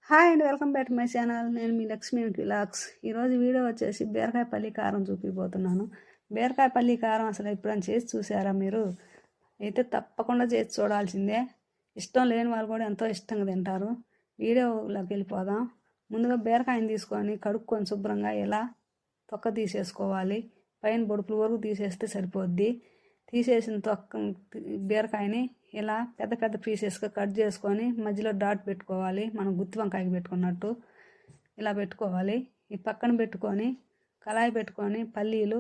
Hi and welcome back to my channel. నేను మీ Lakshmi vlogs. ఈరోజు video వచ్చేసి బీరకాయ పల్లి కారం చూపిపోతున్నాను. బీరకాయ పల్లి కారం అసలు ఎప్పుడైనా చేసి చూసారా మీరు? అయితే తప్పకుండా చేసి చూడాల్సిందే. ఇష్టం లేని వాళ్ళు కూడా ఎంతో ఇష్టంగా తింటారు. వీడియోలోకి వెళ్ళిపోదాం. ముందుగా బీరకాయని తీసుకొని కడుక్కొని శుభ్రంగా ఇలా తొక్క తీసేసుకోవాలి. పైన బొడుపుల వరకు తీసేస్తే సరిపోద్ది. తీసేసిన తొక్క బీరకాయని ఇలా పెద్ద పెద్ద పీసెస్గా కట్ చేసుకొని మధ్యలో డాట్ పెట్టుకోవాలి. మనం గుత్తి వంకాయకి పెట్టుకున్నట్టు ఇలా పెట్టుకోవాలి. ఈ పక్కన పెట్టుకొని కళాయి పెట్టుకొని పల్లీలు,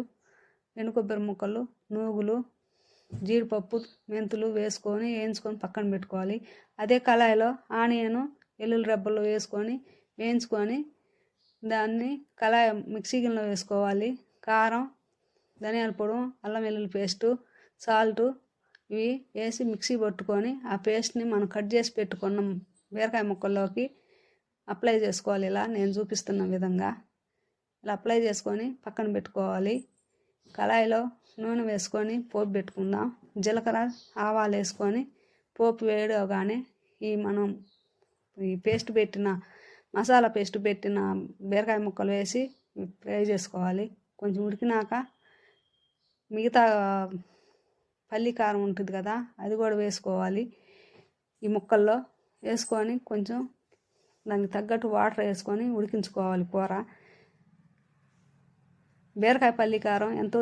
ఎండు కొబ్బరి ముక్కలు, నూగులు, జీడిపప్పు, మెంతులు వేసుకొని వేయించుకొని పక్కన పెట్టుకోవాలి. అదే కళాయిలో ఆనియను, వెల్లుల్లి రెబ్బలు వేసుకొని వేయించుకొని దాన్ని కళాయి మిక్సీ గిన్నెలో వేసుకోవాలి. కారం, ధనియాల పొడి, అల్లం వెల్లుల్లి పేస్టు, సాల్టు ఇవి వేసి మిక్సీ పట్టుకొని ఆ పేస్ట్ని మనం కట్ చేసి పెట్టుకున్న బీరకాయ ముక్కల్లోకి అప్లై చేసుకోవాలి. ఇలా నేను చూపిస్తున్న విధంగా ఇలా అప్లై చేసుకొని పక్కన పెట్టుకోవాలి. కళాయిలో నూనె వేసుకొని పోపు పెట్టుకుందాం. జీలకర్ర, ఆవాలు వేసుకొని పోపు వేయగానే మనం పేస్ట్ పెట్టిన మసాలా పేస్ట్ పెట్టిన బీరకాయ ముక్కలు వేసి ఫ్రై చేసుకోవాలి. కొంచెం ఉడికినాక మిగతా పల్లి కారం ఉంటుంది కదా, అది కూడా వేసుకోవాలి. ఈ ముక్కల్లో వేసుకొని కొంచెం దానికి తగ్గట్టు వాటర్ వేసుకొని ఉడికించుకోవాలి కూర. బీరకాయ పల్లి కారం ఎంతో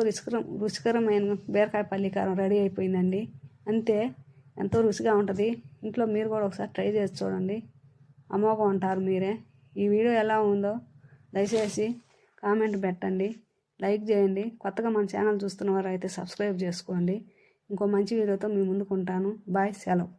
రుచికరమైన బీరకాయ పల్లి కారం రెడీ అయిపోయిందండి. అంతే, ఎంతో రుచిగా ఉంటుంది. ఇంట్లో మీరు కూడా ఒకసారి ట్రై చేసి చూడండి. అమోఘం అంటారు మీరే. ఈ వీడియో ఎలా ఉందో దయచేసి కామెంట్ పెట్టండి, లైక్ చేయండి. కొత్తగా మన ఛానల్ చూస్తున్న వారు అయితే సబ్స్క్రైబ్ చేసుకోండి. ఇంకో మంచి వీడియోతో మీ ముందుకు ఉంటాను. బాయ్, సెలవు.